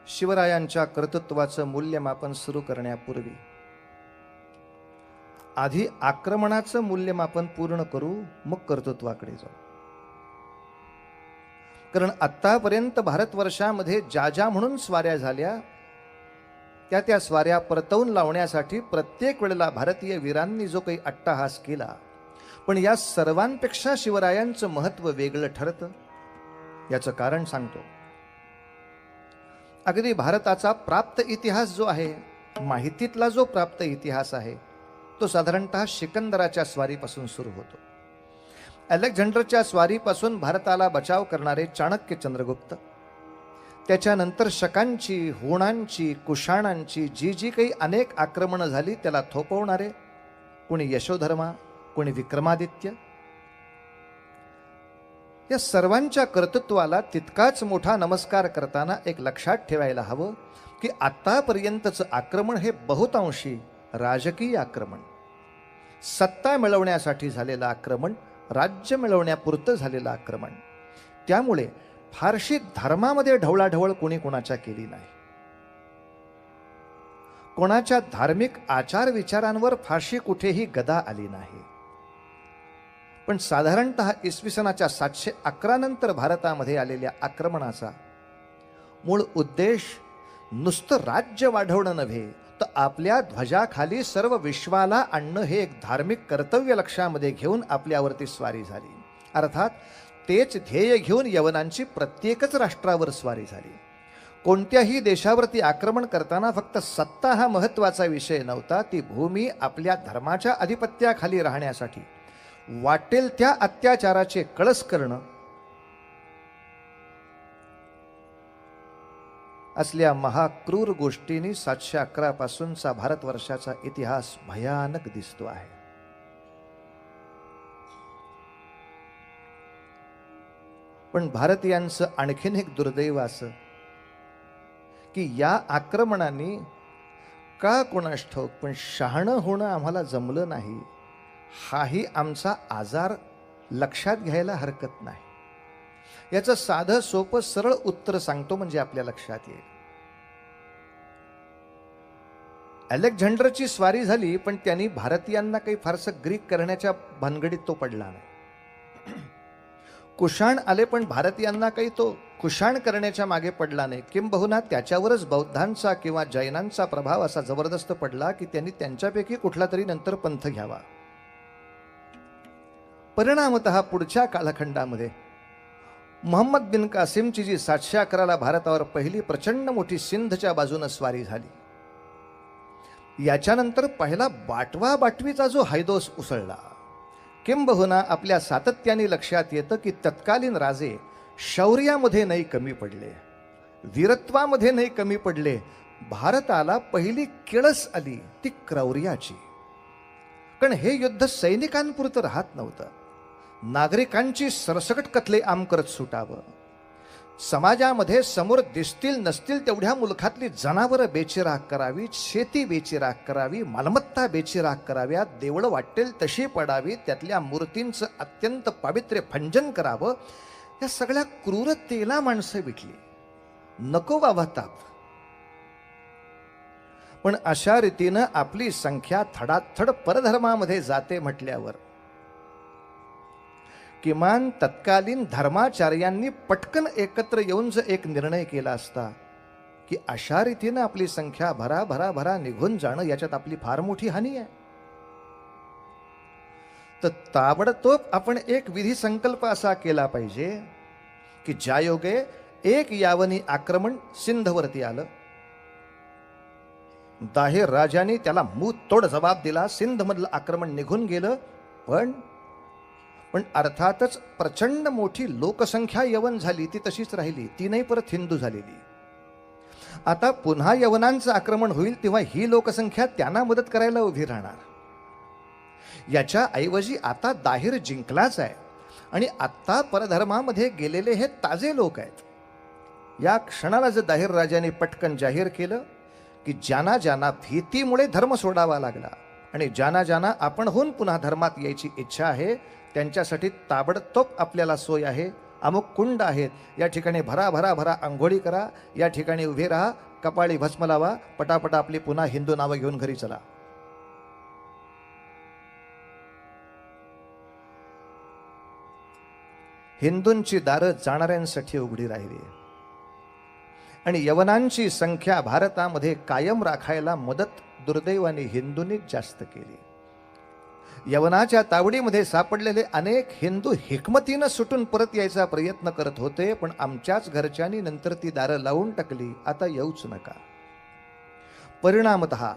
शिवरायांच्या कर्तृत्वाचं मूल्यमापन सुरू करण्यापूर्वी आधी आक्रमणाचं मूल्यमापन पूर्ण करू, मग कर्तृत्वाकडे जाऊ. कारण आतापर्यंत भारतवर्षामध्ये ज्या ज्या म्हणून स्वाऱ्या झाल्या त्या स्वाऱ्या परतवून लावण्यासाठी प्रत्येक वेळेला भारतीय वीरांनी जो काही अट्टहास केला, पण या सर्वांपेक्षा शिवरायांचं महत्त्व वेगळं ठरतं. याचं कारण सांगतो. अगदी भारताचा प्राप्त इतिहास जो आहे, माहितीतला जो प्राप्त इतिहास आहे, तो साधारणतः सिकंदराच्या स्वारीपासून सुरू होतो. अलेक्झांडरच्या स्वारीपासून भारताला बचाव करणारे चाणक्य चंद्रगुप्त, त्याच्यानंतर शकांची, हुणांची, कुशाणांची जी जी काही अनेक आक्रमणं झाली त्याला थोपवणारे कोणी यशोधर्मा, कोणी विक्रमादित्य, या सर्वांच्या कर्तृत्वाला तितकाच मोठा नमस्कार करताना एक लक्षात ठेवायला हवं की आतापर्यंतचं आक्रमण हे बहुतांशी राजकीय आक्रमण, सत्ता मिळवण्यासाठी झालेलं आक्रमण, राज्य मिळवण्यापुरतं झालेलं आक्रमण. त्यामुळे फारशी धर्मामध्ये ढवळाढवळ कोणी कोणाच्या केली नाही. कोणाच्या धार्मिक आचार विचारांवर फारशी कुठेही गदा आली नाही. पण साधारणतः इसवी सनाच्या 711 नंतर भारतामध्ये आलेल्या आक्रमणाचा मूळ उद्देश नुसतं राज्य वाढवणं नव्हे, तर आपल्या ध्वजाखाली सर्व विश्वाला आणणं हे एक धार्मिक कर्तव्य लक्षामध्ये घेऊन आपल्यावरती स्वारी झाली. अर्थात तेच ध्येय घेऊन यवनांची प्रत्येकच राष्ट्रावर स्वारी झाली. कोणत्याही देशावरती आक्रमण करताना फक्त सत्ता हा महत्त्वाचा विषय नव्हता. ती भूमी आपल्या धर्माच्या अधिपत्याखाली राहण्यासाठी वाटेल त्या अत्याचाराचे कळस करणं असल्या महाक्रूर गोष्टींनी 711 पासूनचा भारतवर्षाचा इतिहास भयानक दिसतो आहे. पण भारतीयांचं आणखीन एक दुर्दैव असं की या आक्रमणाने का कोणास ठाऊक पण शहाणं होणं आम्हाला जमलं नाही, हाही आमचा आजार लक्षात घ्यायला हरकत नाही. याचं साधं सोपं सरळ उत्तर सांगतो म्हणजे आपल्या लक्षात येईल. अलेक्झांडरची स्वारी झाली, पण त्यांनी भारतीयांना काही फारसं ग्रीक करण्याच्या भानगडीत तो पडला नाही. कुशाण आले, पण भारतीयांना काही तो कुशाण करण्याच्या मागे पडला नाही. किंबहुना त्याच्यावरच बौद्धांचा किंवा जैनांचा प्रभाव असा जबरदस्त पडला की त्यांनी त्यांच्यापैकी कुठला तरी नंतर पंथ घ्यावा. परिणामतः पुढच्या कालखंडामध्ये मोहम्मद बिन कासिमची जी 711 भारतावर पहिली प्रचंड मोठी सिंधच्या बाजूने स्वारी झाली, याच्यानंतर पहिला बाटवा बाटवीचा जो हैदोस उसळला. किंबहुना आपल्या सातत्याने लक्षात येतं की तत्कालीन राजे शौर्यामध्ये नाही कमी पडले, वीरत्वामध्ये नाही कमी पडले. भारताला पहिली किळस आली ती क्रौर्याची. कारण हे युद्ध सैनिकांपुरतं राहत नव्हतं. नागरिकांची सरसकट कत्ले आम करत सुटावं. समाजामध्ये समोर दिसतील नसतील तेवढ्या मुलखातली जनावरं बेचिराख करावी, शेती बेचिराख करावी, मालमत्ता बेचिराख कराव्या, देवळं वाटेल तशी पडावी, त्यातल्या मूर्तींचं अत्यंत पावित्र्य भंजन करावं. या सगळ्या क्रूरतेला माणसं विटली. नको बाबा ताप. पण अशा रीतीनं आपली संख्या थडाथड परधर्मामध्ये जाते म्हटल्यावर किमान तत्कालीन धर्माचार्यांनी पटकन एकत्र येऊन जर एक निर्णय केला असता की अशा रीतीनं आपली संख्या भरा निघून जाणं याच्यात आपली फार मोठी हानी आहे, तर ताबडतोब आपण एक विधी संकल्प असा केला पाहिजे की ज्या योगे एक यावनी आक्रमण सिंधवरती आलं, दाहिर राजांनी त्याला मुतोड जबाब दिला, सिंधमधलं आक्रमण निघून गेलं. पण अर्थातच प्रचंड मोठी लोकसंख्या यवन झाली, ती तशीच राहिली, ती नाही परत हिंदू झालेली. आता पुन्हा यवनांचं आक्रमण होईल तेव्हा ही लोकसंख्या त्यांना मदत करायला उभी राहणार. याच्या ऐवजी आता दाहिर जिंकलाच आहे आणि आत्ता परधर्मामध्ये गेलेले हे ताजे लोक आहेत. या क्षणाला जर दाहिर राजाने पटकन जाहीर केलं की ज्यांना ज्यांना भीतीमुळे धर्म सोडावा लागला आणि ज्यांना ज्यांना आपणहून पुन्हा धर्मात यायची इच्छा आहे त्यांच्यासाठी ताबडतोब आपल्याला सोय आहे, अमुक कुंड आहेत, या ठिकाणी भरा भरा भरा आंघोळी करा, या ठिकाणी उभे राहा, कपाळी भस्म लावा, पटापटा आपली पुन्हा हिंदू नावं घेऊन घरी चला. हिंदूंची दारं जाणाऱ्यांसाठी उघडी राहिली आणि यवनांची संख्या भारतामध्ये कायम राखायला मदत दुर्दैवाने हिंदूंनीच जास्त केली. यवनाच्या तावडीमध्ये सापडलेले अनेक हिंदू हिकमतीनं सुटून परत यायचा प्रयत्न करत होते, पण आमच्याच घरच्यांनी नंतर ती दारं लावून टाकली, आता येऊच नका. परिणामतः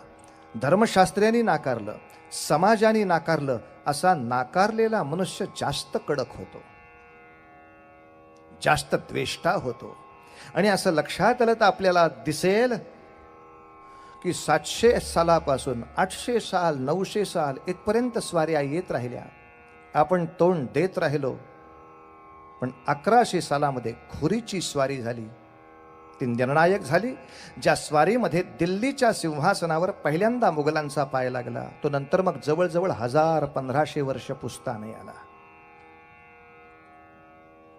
धर्मशास्त्र्यांनी नाकारलं, समाजाने नाकारलं, असा नाकारलेला मनुष्य जास्त कडक होतो, जास्त द्वेष्टा होतो. आणि असं लक्षात आलं तर आपल्याला दिसेल की 700 सालापासून 800 साल 900 साल इथपर्यंत स्वाऱ्या येत राहिल्या, आपण तोंड देत राहिलो, पण 1100 सालामध्ये खुरीची स्वारी झाली, ती निर्णायक झाली. ज्या स्वारीमध्ये दिल्लीच्या सिंहासनावर पहिल्यांदा मुघलांचा पाय लागला, तो नंतर मग जवळजवळ 1000-1500 वर्ष पुसता नाही आला.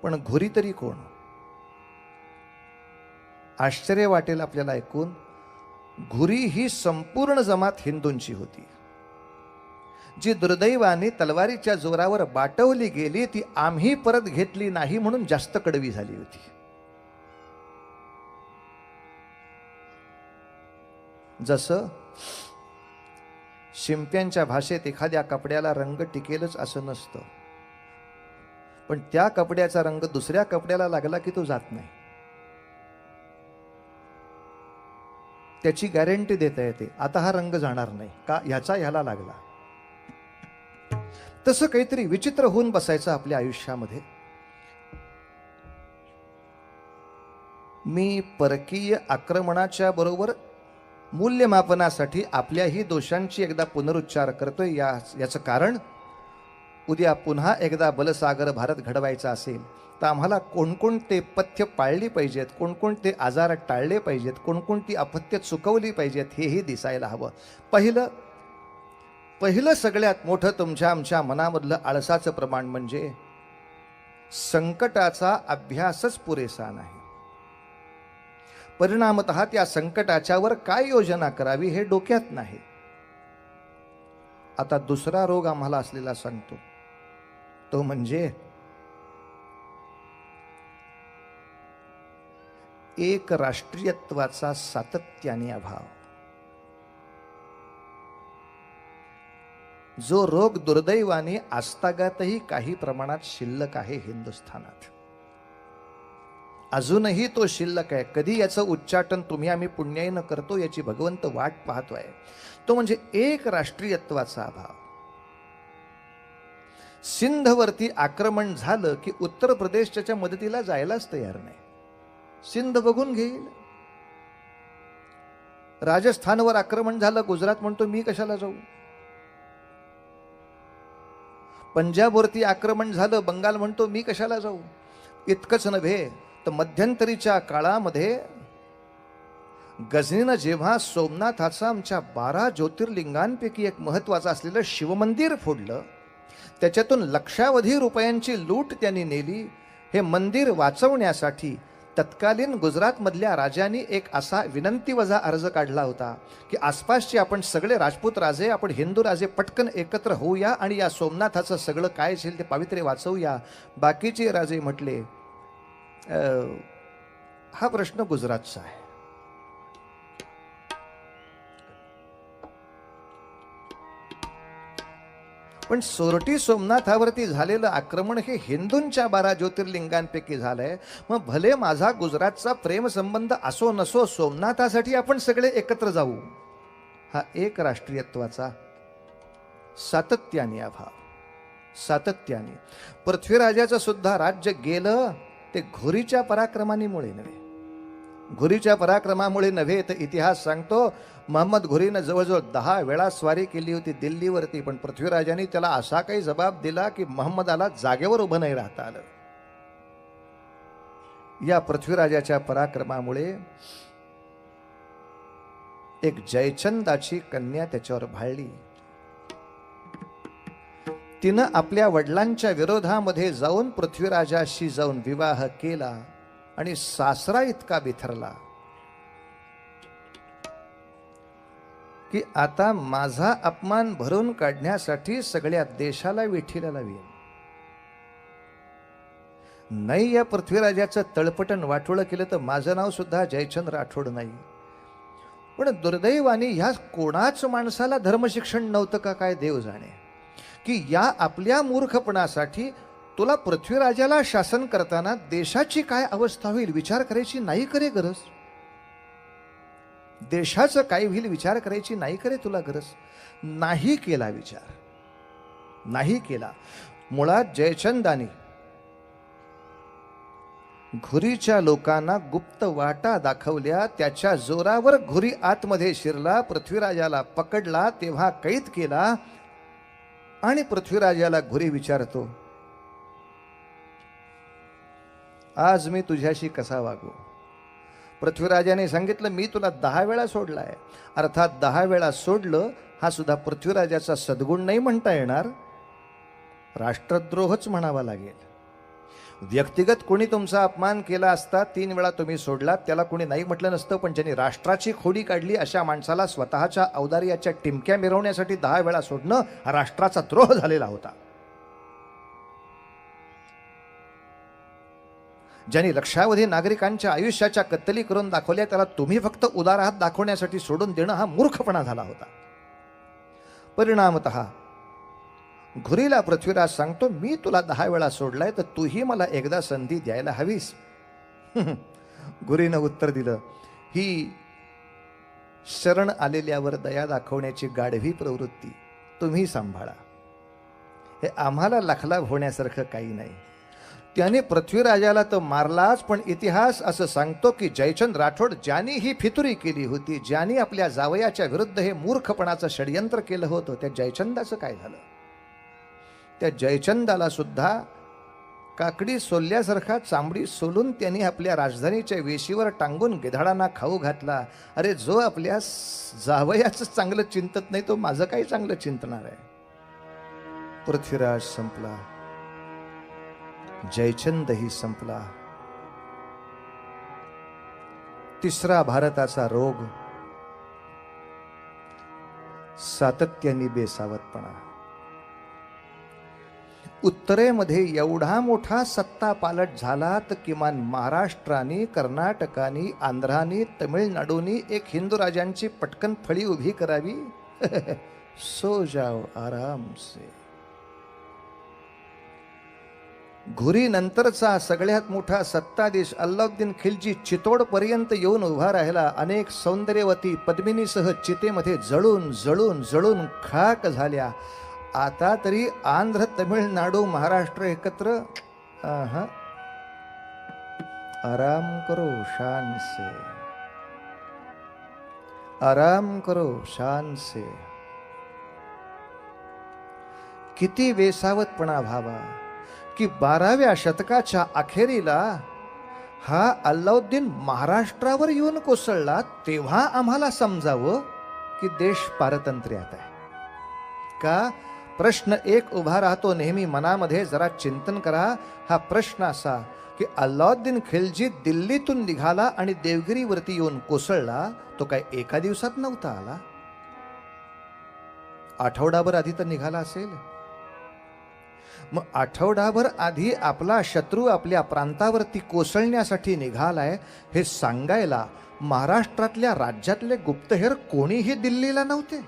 पण घोरी तरी कोण? आश्चर्य वाटेल आपल्याला ऐकून, घुरी ही संपूर्ण जमात हिंदूंची होती, जी दुर्दैवाने तलवारीच्या जोरावर बाटवली गेली, ती आम्ही परत घेतली नाही म्हणून जास्त कडवी झाली होती. जसं शिंप्यांच्या भाषेत एखाद्या कपड्याला रंग टिकेलच असं नसतं, पण त्या कपड्याचा रंग दुसऱ्या कपड्याला लागला की तो जात नाही, त्याची गॅरंटी देता येते, आता हा रंग जाणार नाही का, ह्याचा ह्याला लागला. तसं काहीतरी विचित्र होऊन बसायचं आपल्या आयुष्यामध्ये. मी परकीय आक्रमणाच्या बरोबर मूल्यमापनासाठी आपल्याही दोषांची एकदा पुनरुच्चार करतोय. याचं कारण, उद्या पुन्हा एकदा बलसागर भारत घडवायचा असेल तर आम्हाला कोणकोणते पथ्य पाळली पाहिजेत, कोणकोणते आजार टाळले पाहिजेत, कोणकोणती अपथ्य चुकवली पाहिजेत, हेही दिसायला हवं. पहिलं सगळ्यात मोठं तुमच्या आमच्या मनामधलं आळसाचं प्रमाण म्हणजे संकटाचा अभ्यासच पुरेसा नाही. परिणामतः त्या संकटाच्यावर काय योजना करावी हे डोक्यात नाही. आता दुसरा रोग आम्हाला असलेला सांगतो, तो म्हणजे एक राष्ट्रीयत्वाचा सातत्याने अभाव. जो रोग दुर्दैवाने आजतागातही काही प्रमाणात शिल्लक आहे हिंदुस्थानात, अजूनही तो शिल्लक आहे. कधी याचं उच्चाटन तुम्ही आम्ही पुण्याईनं करतो याची भगवंत वाट पाहतोय. तो म्हणजे एक राष्ट्रीयत्वाचा अभाव. सिंधवरती आक्रमण झालं की उत्तर प्रदेश त्याच्या मदतीला जायलाच तयार नाही. सिंध बघून घेईल. राजस्थानवर आक्रमण झालं, गुजरात म्हणतो मी कशाला जाऊ. पंजाबवरती आक्रमण झालं, बंगाल म्हणतो मी कशाला जाऊ. इतकंच नव्हे तर मध्यंतरीच्या काळामध्ये गझनीनं जेव्हा सोमनाथाचा आमच्या 12 ज्योतिर्लिंगांपैकी एक महत्वाचं असलेलं शिवमंदिर फोडलं, त्याच्यातून लक्षावधी रुपयांची लूट त्यांनी नेली. हे मंदिर वाचवण्यासाठी तत्कालीन गुजरातमधल्या राजांनी एक असा विनंतीवजा अर्ज काढला होता की आसपासचे आपण सगळे राजपूत राजे, आपण हिंदू राजे पटकन एकत्र होऊया आणि या सोमनाथाचं सगळं काय असेल ते पावित्र्य वाचवूया. बाकीचे राजे म्हटले हा प्रश्न गुजरातचा आहे. पण सोरटी सोमनाथावरती झालेलं आक्रमण हे हिंदूंच्या 12 ज्योतिर्लिंगांपैकी झालंय. मग भले माझा गुजरातचा प्रेमसंबंध असो नसो, सोमनाथासाठी आपण सगळे एकत्र जाऊ. हा एक राष्ट्रीयत्वाचा सातत्याने अभाव. सातत्याने पृथ्वीराजाचं सुद्धा राज्य गेलं ते घोरीच्या पराक्रमामुळे नव्हे. घोरीच्या पराक्रमामुळे नव्हे तर इतिहास सांगतो महम्मद घोरीनं जवळजवळ 10 वेळा स्वारी केली होती दिल्लीवरती, पण पृथ्वीराजांनी त्याला असा काही जबाब दिला की महम्मदाला जागेवर उभं नाही राहता आलं. या पृथ्वीराजाच्या पराक्रमामुळे एक जयचंदाची कन्या त्याच्यावर भाळली. तिनं आपल्या वडिलांच्या विरोधामध्ये जाऊन पृथ्वीराजाशी जाऊन विवाह केला आणि सासरा इतका बिथरला की आता माझा अपमान भरून काढण्यासाठी सगळ्या देशाला वेठीला लावीन. नाही या पृथ्वीराजाचं तळपटण वाटोळं केलं तर माझं नाव सुद्धा जयचंद राठोड नाही. पण दुर्दैवाने ह्या कोणाच माणसाला धर्मशिक्षण नव्हतं का काय देव जाणे, की या आपल्या मूर्खपणासाठी तुला पृथ्वीराजाला शासन करताना देशाची काय अवस्था होईल विचार करायची नाही करे गरज. देशाचं काय होईल विचार करायची नाही करे तुला गरज. नाही केला विचार, नाही केला. मुळात जयचंदानी घुरीच्या लोकांना गुप्त वाटा दाखवल्या. त्याच्या जोरावर घुरी आतमध्ये शिरला, पृथ्वीराजाला पकडला, तेव्हा कैद केला. आणि पृथ्वीराजाला घुरी विचारतो, आज मी तुझ्याशी कसा वागू. पृथ्वीराजाने सांगितलं, मी तुला 10 वेळा सोडलाय. अर्थात 10 वेळा सोडलं हा सुद्धा पृथ्वीराजाचा सद्गुण नाही म्हणता येणार, राष्ट्रद्रोहच म्हणावा लागेल. व्यक्तिगत कोणी तुमचा अपमान केला असता 3 वेळा तुम्ही सोडलात, त्याला कोणी नाही म्हटलं नसतं. पण ज्यांनी राष्ट्राची खोडी काढली अशा माणसाला स्वतःच्या औदार्याच्या टिमक्या मिरवण्यासाठी 10 वेळा सोडणं हा राष्ट्राचा द्रोह झालेला होता. ज्यांनी लक्षावधी नागरिकांच्या आयुष्याच्या कत्तली करून दाखवल्या त्याला तुम्ही फक्त उदार हात दाखवण्यासाठी सोडून देणं हा मूर्खपणा झाला होता. परिणामतः घुरीला पृथ्वीराज सांगतो, मी तुला 10 वेळा सोडलाय तर तूही मला एकदा संधी द्यायला हवीस. घुरीनं उत्तर दिलं, ही शरण आलेल्यावर दया दाखवण्याची गाढवी प्रवृत्ती तुम्ही सांभाळा, हे आम्हाला लाखलाभ होण्यासारखं काही नाही. त्याने पृथ्वीराजाला तर मारलाच, पण इतिहास असं सांगतो की जयचंद राठोड ज्यांनी ही फितुरी केली होती, ज्यांनी आपल्या जावयाच्या विरुद्ध हे मूर्खपणाचं षडयंत्र केलं होतं, त्या जयचंदाचं काय झालं. त्या जयचंदाला सुद्धा काकडी सोलल्यासारखा चांबडी सोलून त्यांनी आपल्या राजधानीच्या वेशीवर टांगून गिधाडांना खाऊ घातला. अरे जो आपल्या जावयाचं चांगलं चिंतत नाही तो माझं काही चांगलं चिंतणार आहे. पृथ्वीराज संपला, जयचंदही संपला. तिसरा भारताचा रोग, सातत्याने बेसावतपणा. उत्तरेमध्ये एवढा मोठा सत्ता पालट झाला तर किमान महाराष्ट्राने, कर्नाटकाने, आंध्राने, तमिळनाडूनी एक हिंदू राजांची पटकन फळी उभी करावी. सो जाओ आराम से. घुरी नंतरचा सगळ्यात मोठा सत्ताधीश अल्लाउद्दीन खिलजी चितोड पर्यंत येऊन उभा राहिला. अनेक सौंदर्यवती पद्मिनीसह चितेमध्ये जळून जळून जळून खाक झाल्या. आता तरी आंध्र, तमिळनाडू, महाराष्ट्र एकत्र. आराम करो शान से, आराम करो शान से. किती वेसावतपणा व्हावा की 12व्या शतकाच्या अखेरीला हा अल्लाउद्दीन महाराष्ट्रावर येऊन कोसळला, तेव्हा आम्हाला समजावं की देश पारतंत्र्यात आहे का. प्रश्न एक उभा राहतो नेहमी मनामध्ये, जरा चिंतन करा. हा प्रश्न असा की अल्लाउद्दीन खिलजी दिल्लीतून निघाला आणि देवगिरीवरती येऊन कोसळला, तो काय एका दिवसात नव्हता आला, आठवडाभर आधी तर निघाला असेल. मग आठवडाभर आधी आपला शत्रू आपल्या प्रांतावरती कोसळण्यासाठी निघालाय हे सांगायला महाराष्ट्रातल्या राज्यातले गुप्तहेर कोणीही दिल्लीला नव्हते.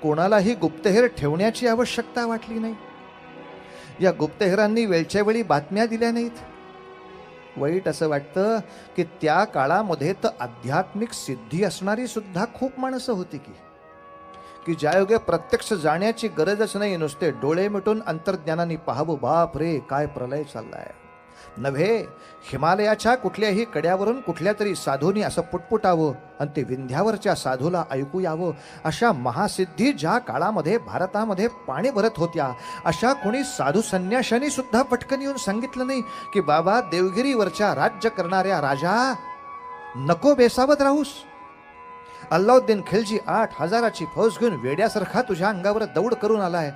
कोणालाही गुप्तहेर ठेवण्याची आवश्यकता वाटली नाही. या गुप्तहेरांनी वेळच्या वेळी बातम्या दिल्या नाहीत. वाईट असं वाटतं की त्या काळामध्ये तर आध्यात्मिक सिद्धी असणारी सुद्धा खूप माणसं होती की ज्यायोगे प्रत्यक्ष जाण्याची गरजच नाही, नुसते डोळे मिटून अंतर्ज्ञानाने पाहावं, बाप रे काय प्रलय चाललाय. नव्हे, हिमालयाच्या कुठल्याही कड्यावरून कुठल्या तरी साधूनी असं पुटपुटावं आणि ते विंध्यावरच्या साधूला ऐकू यावं. अशा महासिद्धी ज्या काळामध्ये भारतामध्ये पाणी भरत होत्या, अशा कोणी साधू संन्याशांनी सुद्धा पटकन येऊन सांगितलं नाही की बाबा देवगिरीवरच्या राज्य करणाऱ्या राजा नको बेसावत राहूस. अल्लाउद्दीन खिलजी 8,000ची फौज घेऊन वेड्यासारखा तुझ्या अंगावर दौड करून आलाय.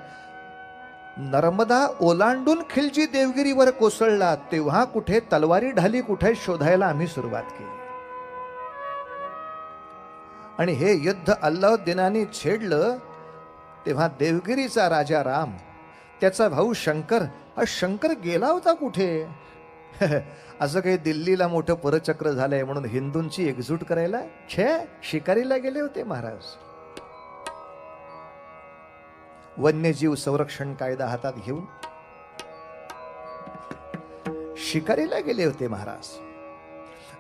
नर्मदा ओलांडून खिलजी देवगिरीवर कोसळला तेव्हा कुठे तलवारी ढाली कुठे शोधायला आम्ही सुरुवात केली. आणि हे युद्ध अल्लाउद्दीनाने छेडलं तेव्हा देवगिरीचा राजा राम, त्याचा भाऊ शंकर, हा शंकर गेला होता कुठे? असं काही दिल्लीला मोठं परचक्र झालंय म्हणून हिंदूंची एकजूट करायला शिकारीला गेले होते महाराज. वन्यजीव संरक्षण कायदा हातात घेऊन शिकारीला गेले होते महाराज.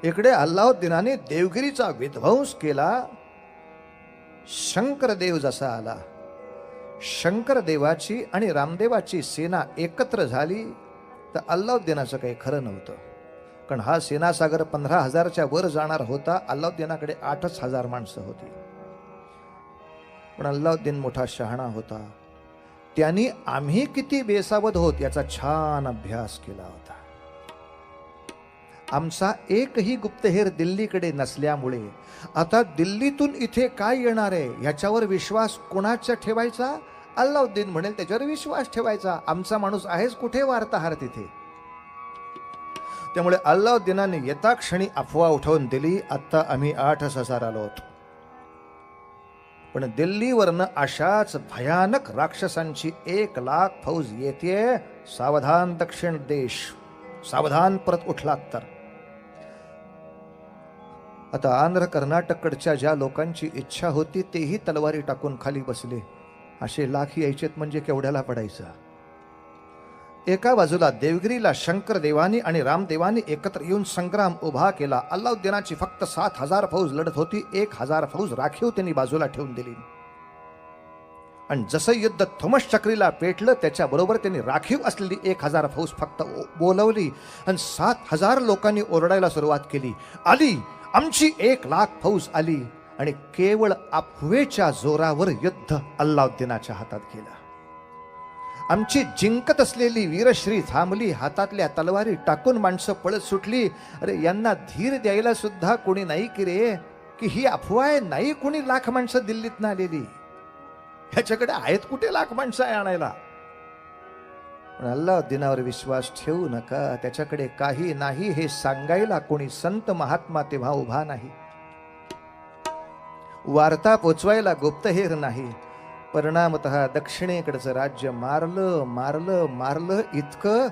इकडे अल्लाउद्दीनाने देवगिरीचा विध्वंस केला. शंकरदेव जसा आला, शंकरदेवाची आणि रामदेवाची सेना एकत्र झाली तर अल्लाउद्दीनाचं काही खरं नव्हतं. कारण हा सेनासागर 15,000च्या वर जाणार होता. अल्लाउद्दीनाकडे 8,000 माणसं होती. पण अल्लाउद्दीन मोठा शहाणा होता. त्यांनी आम्ही किती बेसावध होत याचा छान अभ्यास केला होता. आमचा एकही गुप्तहेर दिल्लीकडे नसल्यामुळे आता दिल्लीतून इथे काय येणार आहे ह्याच्यावर विश्वास कोणाचा ठेवायचा? अल्लाउद्दीन म्हणेल त्याच्यावर विश्वास ठेवायचा. आमचा माणूस आहेच कुठे वार्ताहर तिथे. त्यामुळे अल्लाउद्दीनाने येता क्षणी अफवा उठवून दिली, आता आम्ही 8,000 आलो होतो. पण दिल्लीवरनं अशाच भयानक राक्षसांची 1,00,000 फौज येते. सावधान दक्षिण देश, सावधान परत उठलात तर. आता आंध्र कर्नाटककडच्या ज्या लोकांची इच्छा होती तेही तलवारी टाकून खाली बसले. असे लाख यायचेत म्हणजे केवढ्याला पडायचं. एका बाजूला देवगिरीला शंकरदेवानी आणि रामदेवानी एकत्र येऊन संग्राम उभा केला. अल्लाउद्दीनाची फक्त 7,000 फौज लढत होती. 1,000 फौज राखीव त्यांनी बाजूला ठेवून दिली. आणि जसं युद्ध थोमस चक्रीला पेटलं त्याच्याबरोबर त्यांनी राखीव असलेली 1,000 फौज फक्त बोलवली आणि 7,000 लोकांनी ओरडायला सुरुवात केली, आली आमची 1,00,000 फौज आली. आणि केवळ अफवेच्या जोरावर युद्ध अल्लाउद्दीनाच्या हातात गेलं. आमची जिंकत असलेली वीरश्री थांबली. हातातल्या तलवारी टाकून माणसं पळत सुटली. अरे यांना धीर द्यायला सुद्धा कोणी नाही की रे, की ही अफवा आहे. नाही कोणी लाख माणसं दिल्लीतनं आलेली. ह्याच्याकडे आहेत कुठे लाख माणसं आणायला? पण अल्लाउद्दीनावर विश्वास ठेवू नका. त्याच्याकडे काही नाही हे सांगायला कोणी संत महात्मा तेव्हा उभा नाही. वार्ता पोचवायला गुप्तहेर नाही. परिणामतः दक्षिणेकडचं राज्य मारलं मारलं मारलं इतकं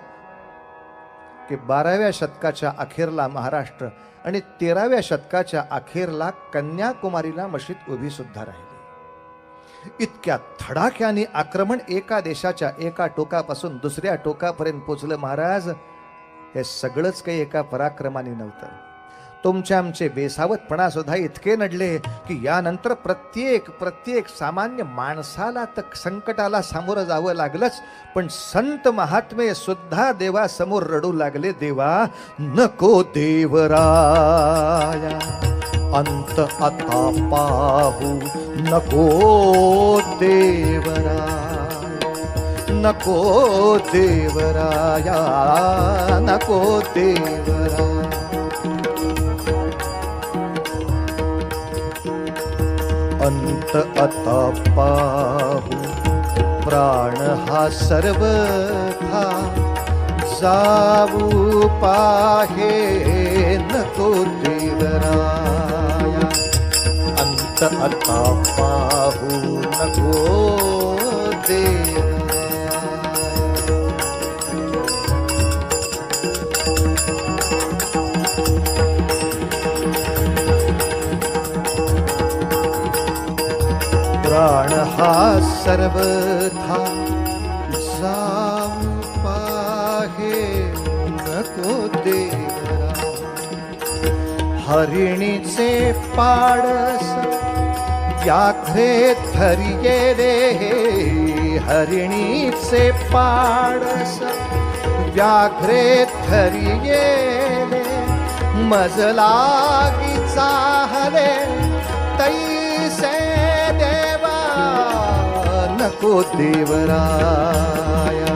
की 12व्या शतकाच्या अखेरला महाराष्ट्र आणि 13व्या शतकाच्या अखेरला कन्याकुमारीला मशीद उभी सुद्धा राहिली. इतक्या धडाक्याने आक्रमण एका देशाच्या एका टोकापासून दुसऱ्या टोकापर्यंत पोचलं महाराज. हे सगळंच काही एका पराक्रमाने नव्हतं. तुमचे आमचे बेसावतपणा सुद्धा इतके नडले की यानंतर प्रत्येक सामान्य माणसाला तर संकटाला सामोरं जावं लागलंच. पण संत महात्मे सुद्धा देवासमोर रडू लागले, देवा नको देवराया अंत आता पाहू, नको देवराया, नको देवराया, नको देवराया. अंत आता पाहू, प्राण हा सर्वथा जाऊ पाहे, नको देवराया. अंत आता पाहू, नको देवराया. प्राण हा सर्वथा जाऊ पाहे, नको देवराया. हरिणीचे पाडस व्याघ्रे धरिये रे, हरिणीचे पाडस व्याघ्रे धरिये रे. मज लागी चाहले तैसे देवा, नको देवराया.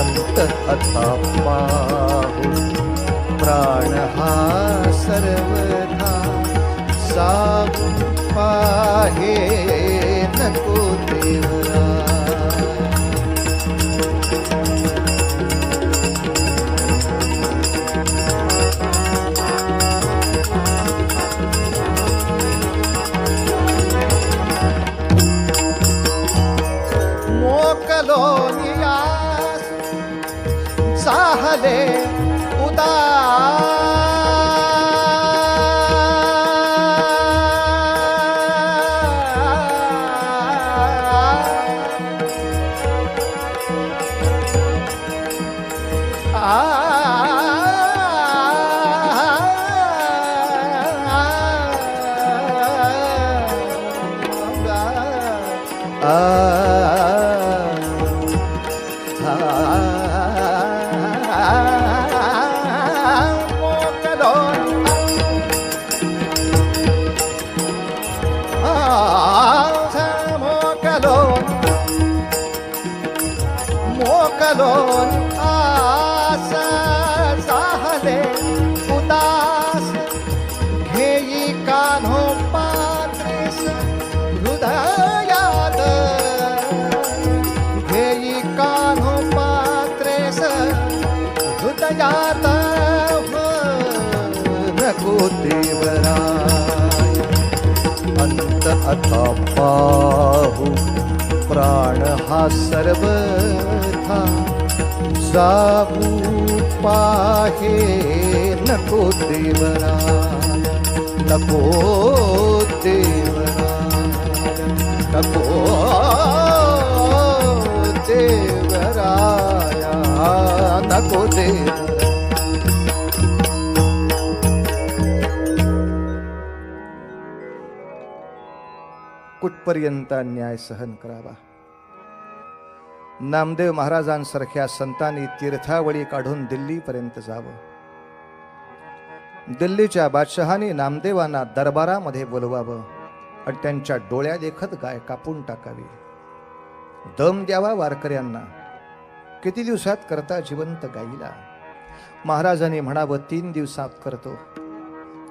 अंत आता पाहू, प्राण हा सर्वथा जाऊ पाहे नको देवरा. मोकलोनियास चाहले मोकलोन आसा झाले उदास घेई कान्हो पात्रेस हृदयात घेई कान्हो पात्रेस हृदयात नको देवराय. अंत अथा पाहू प्राण हा सर्वथा जाऊ पाहे नको देवराय. नको देवराय. नको देवराय. नको देवराय. कुठपर्यंत अन्याय सहन करावा. नामदेव महाराजांसारख्या संतांनी तीर्थावळी काढून दिल्लीपर्यंत जावं. दिल्लीच्या बादशहाने नामदेवांना दरबारामध्ये बोलवावं आणि त्यांच्या डोळ्या देखत गाय कापून टाकावी. दम द्यावा वारकऱ्यांना. किती दिवसात करता जिवंत गाईला. महाराजांनी म्हणावं 3 दिवसात करतो.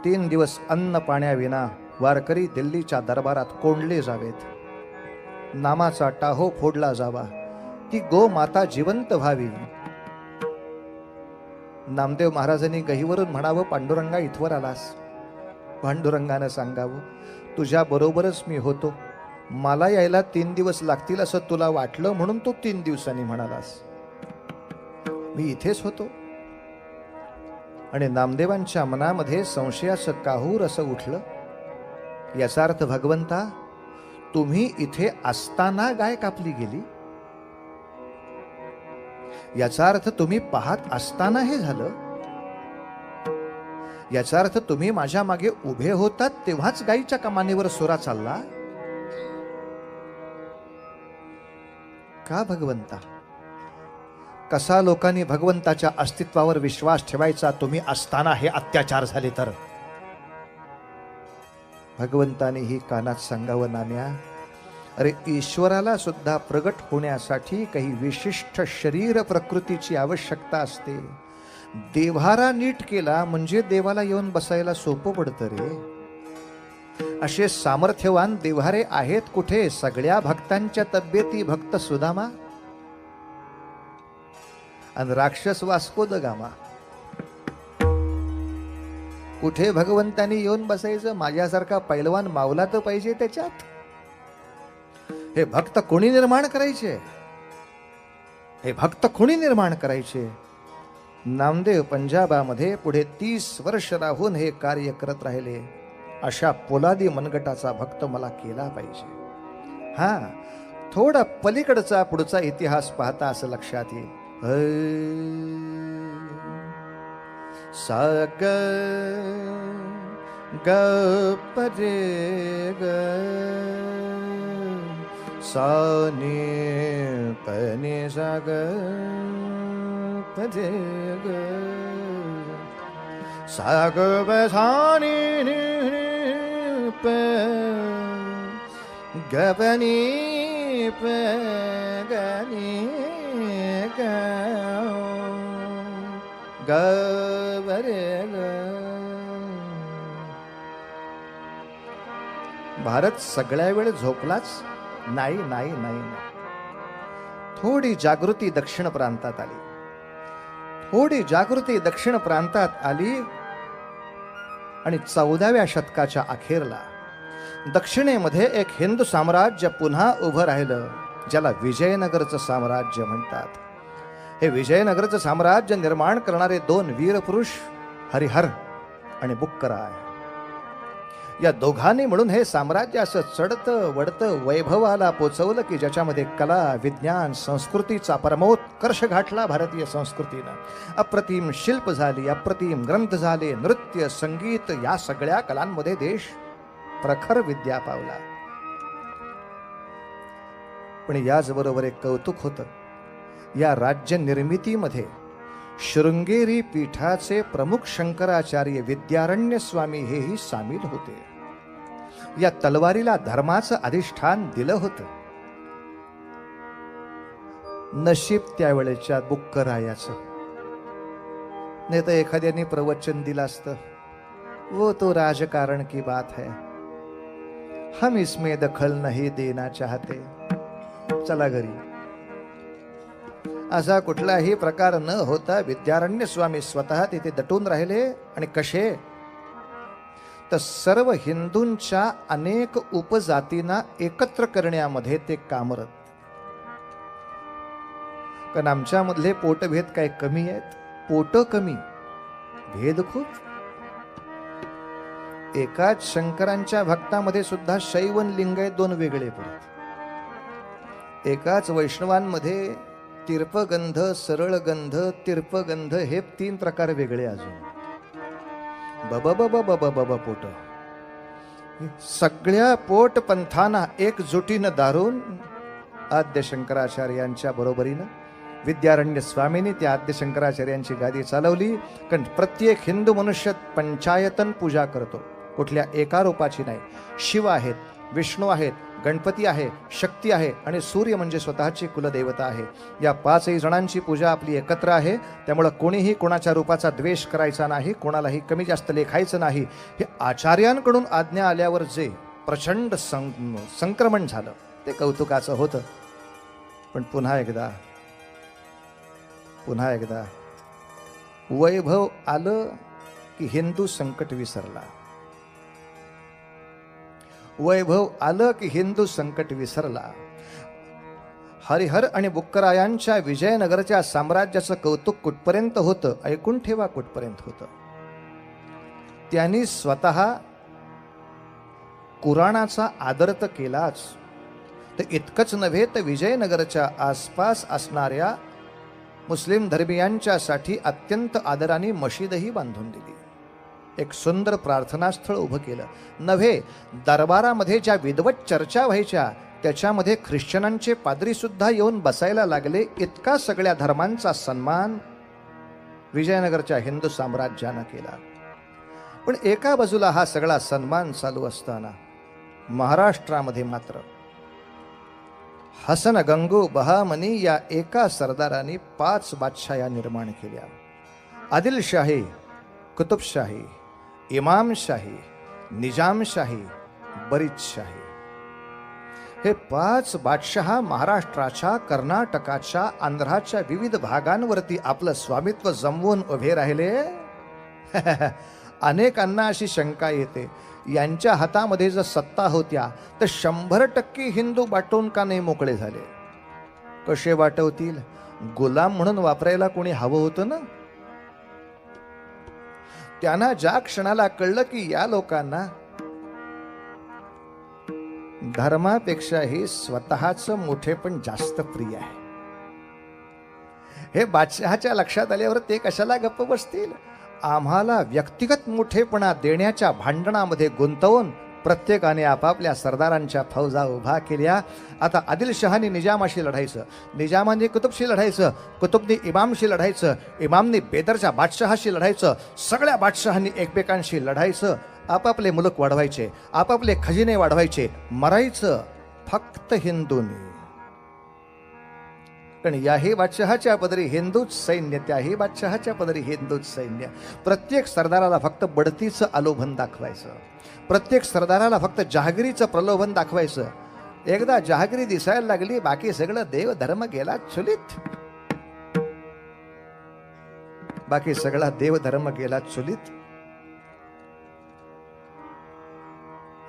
3 दिवस अन्न पाण्याविना वारकरी दिल्लीच्या दरबारात कोंडले जावेत. नामाचा टाहो फोडला जावा. ती गो माता जिवंत व्हावी. नामदेव महाराजांनी गहीवरून म्हणावं, पांडुरंगा इथवर आलास. पांडुरंगानं सांगावं, तुझ्या बरोबरच मी होतो. मला यायला 3 दिवस लागतील असं तुला वाटलं म्हणून तो 3 दिवसांनी म्हणालास. मी इथेच होतो. आणि नामदेवांच्या मनामध्ये संशयाचं काहूर असं उठलं. याचा अर्थ भगवंता, तुम्ही इथे असताना गाय कापली गेली. याचा अर्थ तुम्ही पाहत असताना हे झालं. याचा अर्थ तुम्ही माझ्या मागे उभे होतात तेव्हाच गायीच्या कमानीवर सोरा चालला. का भगवंता? कसा लोकांनी भगवंताच्या अस्तित्वावर विश्वास ठेवायचा तुम्ही असताना हे अत्याचार झाले तर? भगवंताने ही कानात सांगावं, नाम्या, अरे ईश्वराला सुद्धा प्रगट होण्यासाठी काही विशिष्ट शरीर प्रकृतीची आवश्यकता असते. देव्हारा नीट केला म्हणजे देवाला येऊन बसायला सोपं पडतं रे. असे सामर्थ्यवान देव्हारे आहेत कुठे? सगळ्या भक्तांच्या तब्येती भक्त सुदामा आणि राक्षस वास्को द गामा. कुठे भगवंतानी येऊन बसायचं? माझ्यासारखा पैलवान मावला तर पाहिजे त्याच्यात. हे भक्त कोणी निर्माण करायचे? हे भक्त कोणी निर्माण करायचे? नामदेव पंजाबामध्ये पुढे 30 वर्ष राहून हे कार्य करत राहिले. अशा पोलादी मनगटाचा भक्त मला केला पाहिजे. हा, थोडा पलीकडचा पुढचा इतिहास पाहता असं लक्षात येईल. साग ग परे ग साने पने साग परे ग साग बसानी प गपनी प गनी ग गबरे ग. भारत सगळ्या वेळ झोपलाच नाही नाही नाही नाही. थोडी जागृती दक्षिण प्रांतात आली. थोडी जागृती दक्षिण प्रांतात आली आणि 14व्या शतकाच्या अखेरला दक्षिणेमध्ये एक हिंदू साम्राज्य पुन्हा उभं राहिलं, ज्याला विजयनगरचं साम्राज्य म्हणतात. हे विजयनगरचं साम्राज्य निर्माण करणारे दोन वीरपुरुष हरिहर आणि बुक्कराय, या दोघांनी म्हणून हे साम्राज्य असं चढतं वडतं वैभवाला पोचवलं की ज्याच्यामध्ये कला विज्ञान संस्कृतीचा परमोत्कर्ष गाठला. भारतीय संस्कृतीनं अप्रतिम शिल्प झाली, अप्रतिम ग्रंथ झाले, नृत्य संगीत या सगळ्या कलांमध्ये देश प्रखर विद्या पावला. पण याचबरोबर एक कौतुक होतं, या राज्य निर्मितीमध्ये शृंगेरी पीठाचे प्रमुख शंकराचार्य विद्यारण्य स्वामी हेही सामील होते. या तलवारीला धर्माचं अधिष्ठान दिलं होतं. नशीब त्यावेळेच्या बुक्करायाचं, नाही तर एखाद्याने प्रवचन दिलं असतं, वो तो राजकारण की बात है, हम इसमें दखल नहीं देना चाहते, चला घरी. असा कुठलाही प्रकार न होता विद्यारण्य स्वामी स्वतः तिथे दटून राहिले. आणि कसे तर सर्व हिंदूंच्या अनेक उपजातींना एकत्र करण्यामध्ये ते कामरत. कारण आमच्यामधले पोटभेद काय कमी आहेत? पोट कमी, भेद खूप. एकाच शंकरांच्या भक्तामध्ये सुद्धा शैव आणि लिंगायत दोन वेगळे परत. एकाच वैष्णवांमध्ये तिर्पगंध, सरळगंध, तिर्पगंध हे 3 प्रकार वेगळे. अजून बब पोट. सगळ्या पोट पंथांना एकजुटीनं दारून आद्य शंकराचार्यांच्या बरोबरीनं विद्यारण्य स्वामींनी त्या आद्य शंकराचार्यांची गादी चालवली. कारण प्रत्येक हिंदू मनुष्य पंचायतन पूजा करतो, कुठल्या एका रूपाची नाही. शिव आहेत, विष्णू आहेत, गणपती आहे, शक्ती आहे आणि सूर्य म्हणजे स्वतःची कुलदेवता आहे. या 5ही जणांची पूजा आपली एकत्र आहे. त्यामुळं कोणीही कोणाच्या रूपाचा द्वेष करायचा नाही, कोणालाही कमी जास्त लेखायचं नाही. हे आचार्यांकडून आज्ञा आल्यावर जे प्रचंड संक्रमण झालं ते कौतुकाचं होतं. पण पुन्हा एकदा वैभव आलं की हिंदू संकट विसरला. वैभव आलं की हिंदू संकट विसरला. हरिहर आणि बुक्करायांच्या विजयनगरच्या साम्राज्याचं कौतुक कुठपर्यंत होतं? ऐकून ठेवा, कुठपर्यंत होतं. त्यांनी स्वतः कुराणाचा आदर तर केलाच, तर इतकंच नव्हे तर विजयनगरच्या आसपास असणाऱ्या मुस्लिम धर्मियांच्यासाठी अत्यंत आदराने मशीदही बांधून दिली. एक सुंदर प्रार्थनास्थळ उभं केलं. नव्हे, दरबारामध्ये ज्या विद्वत चर्चा व्हायच्या त्याच्यामध्ये ख्रिश्चनांचे पाद्री सुद्धा येऊन बसायला लागले. इतका सगळ्या धर्मांचा सन्मान विजयनगरच्या हिंदू साम्राज्यानं केला. पण एका बाजूला हा सगळा सन्मान चालू असताना महाराष्ट्रामध्ये मात्र हसन गंगू बहामनी या एका सरदाराने 5 बादशाह्या निर्माण केल्या. आदिलशाही, कुतुबशाही, इमामशाही, निजामशाही, बरीदशाही. हे 5 बादशहा महाराष्ट्राच्या, कर्नाटकाच्या, आंध्राच्या विविध भागांवरती आपलं स्वामित्व जमवून उभे राहिले. अनेकांना अशी शंका येते, यांच्या हातामध्ये जर सत्ता होत्या तर 100% हिंदू वाटून का नाही मोकळे झाले? कसे वाटवतील? गुलाम म्हणून वापरायला कोणी हवं होतं ना. त्यांना ज्या क्षणाला कळलं की या लोकांना धर्मापेक्षाही स्वतःचं मोठेपण जास्त प्रिय आहे, हे बादशहाच्या लक्षात आल्यावर ते कशाला गप्प बसतील? आम्हाला व्यक्तिगत मोठेपणा देण्याच्या भांडणामध्ये गुंतवून प्रत्येकाने आपापल्या सरदारांच्या फौजा उभा केल्या. आता आदिलशहाने निजामाशी लढायचं, निजामाने कुतुबशी लढायचं, कुतुबने इमामशी लढायचं, इमामने बेदरच्या बादशहाशी लढायचं, सगळ्या बादशहांनी एकमेकांशी लढायचं. आपापले मुलक वाढवायचे, आपापले खजिने वाढवायचे, मरायचं फक्त हिंदूंनी. कारण याही बादशहाच्या पदरी हिंदूच सैन्य, त्याही बादशहाच्या पदरी हिंदूच सैन्य. प्रत्येक सरदाराला फक्त बढतीचं आलोभन दाखवायचं, प्रत्येक सरदाराला फक्त जहागिरीचं प्रलोभन दाखवायचं. एकदा जहागिरी दिसायला लागली, बाकी सगळं देव धर्म गेला चुलीत. बाकी सगळा देव धर्म गेला चुलीत.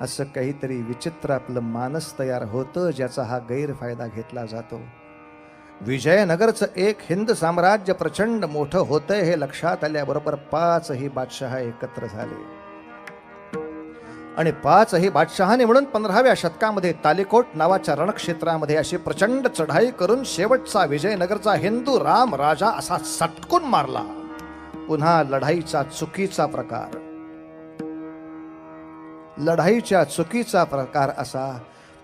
असं काहीतरी विचित्र आपलं मानस तयार होतं, ज्याचा हा गैरफायदा घेतला जातो. विजयनगरचं एक हिंद साम्राज्य प्रचंड मोठं होतंय हे लक्षात आल्याबरोबर 5ही बादशहा एकत्र झाले. आणि 5ही बादशहाने म्हणून 15व्या शतकामध्ये तालिकोट नावाच्या रणक्षेत्रामध्ये अशी प्रचंड चढाई करून शेवटचा विजयनगरचा हिंदू राम राजा असा सटकून मारला. पुन्हा लढाईचा चुकीचा प्रकार, लढाईच्या चुकीचा प्रकार असा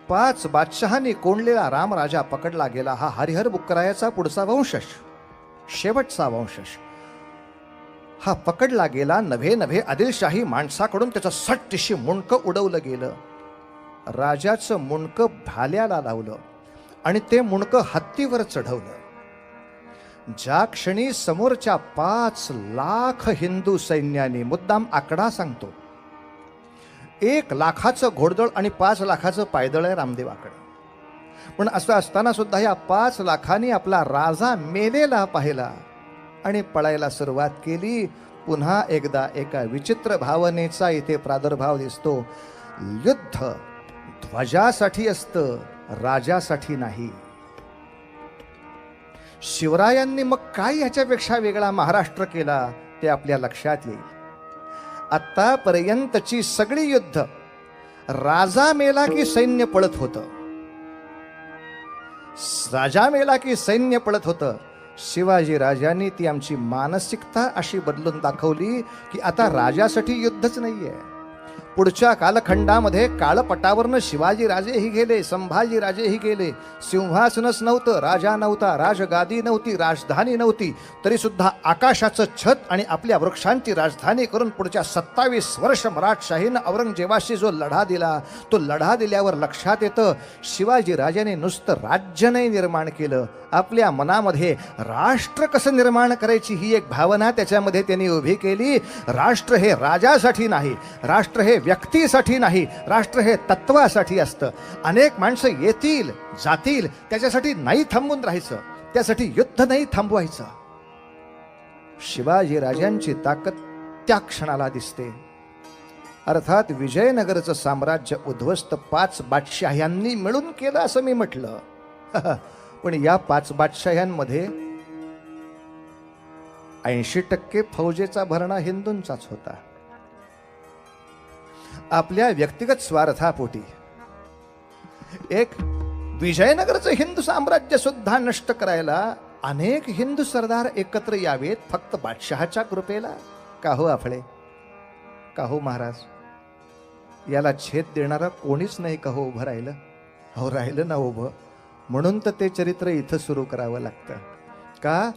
5 बादशहांनी कोंडलेला रामराजा पकडला गेला. हा हरिहर बुक्करायाचा पुढचा वंशज, शेवटचा वंशज हा पकडला गेला. नभे आदिलशाही माणसाकडून त्याचं सट्टिशी मुंडकं उडवलं गेलं. राजाचं मुंडकं भाल्याला लावलं आणि ते मुंडकं हत्तीवर चढवलं. ज्या क्षणी समोरच्या 5 लाख हिंदू सैन्याने, मुद्दाम आकडा सांगतो, 1 लाखाचं घोडदळ आणि 5 लाखाचं पायदळ आहे रामदेवाकडे. पण असं असताना सुद्धा या 5 लाखांनी आपला राजा मेलेला पाहिला आणि पळायला सुरुवात केली. पुन्हा एकदा एका विचित्र भावनेचा इथे प्रादुर्भाव दिसतो. युद्ध ध्वजासाठी असतं, राजासाठी नाही. शिवरायांनी मग काय याच्यापेक्षा वेगळा महाराष्ट्र केला ते आपल्या लक्षात येईल. आतापर्यंतची सगळी युद्ध राजा मेला की सैन्य पळत होतं, राजा मेला की सैन्य पळत होतं. शिवाजी राजांनी ती आमची मानसिकता अशी बदलून दाखवली की आता राजासाठी युद्धच नाहीये. पुढच्या कालखंडामध्ये काळपटावरनं शिवाजी राजेही गेले, संभाजी राजेही गेले. सिंहासनच नव्हतं, राजा नव्हता, राजगादी नव्हती, राजधानी नव्हती, तरी सुद्धा आकाशाचं छत आणि आपल्या वृक्षांची राजधानी करून पुढच्या 27 वर्ष मराठशाहीनं औरंगजेबाशी जो लढा दिला, तो लढा दिल्यावर लक्षात येतं शिवाजी राजाने नुसतं राज्य नाही निर्माण केलं, आपल्या मनामध्ये राष्ट्र कसं निर्माण करायची ही एक भावना त्याच्यामध्ये त्यांनी उभी केली. राष्ट्र हे राजासाठी नाही, राष्ट्र हे व्यक्तीसाठी नाही, राष्ट्र हे तत्वासाठी असतं. अनेक माणसं येतील जातील, त्याच्यासाठी नाही थांबून राहायचं, त्यासाठी युद्ध नाही थांबवायचं. शिवाजी राजांची ताकद त्या क्षणाला दिसते. अर्थात विजयनगरचं साम्राज्य उद्ध्वस्त 5 बादशहांनी मिळून केलं असं मी म्हटलं. पण या 5 बादशहांमध्ये 80% फौजेचा भरणा हिंदूंचाच होता. आपल्या व्यक्तिगत स्वार्थापोटी एक विजयनगरचं हिंदू साम्राज्य सुद्धा नष्ट करायला अनेक हिंदू सरदार एकत्र यावेत फक्त बादशहाच्या कृपेला. का हो आपले, का हो महाराज, याला छेद देणारा कोणीच नाही का हो उभं राहिलं? हो राहिलं ना उभं, म्हणून तर ते चरित्र इथं सुरू करावं लागतं. का?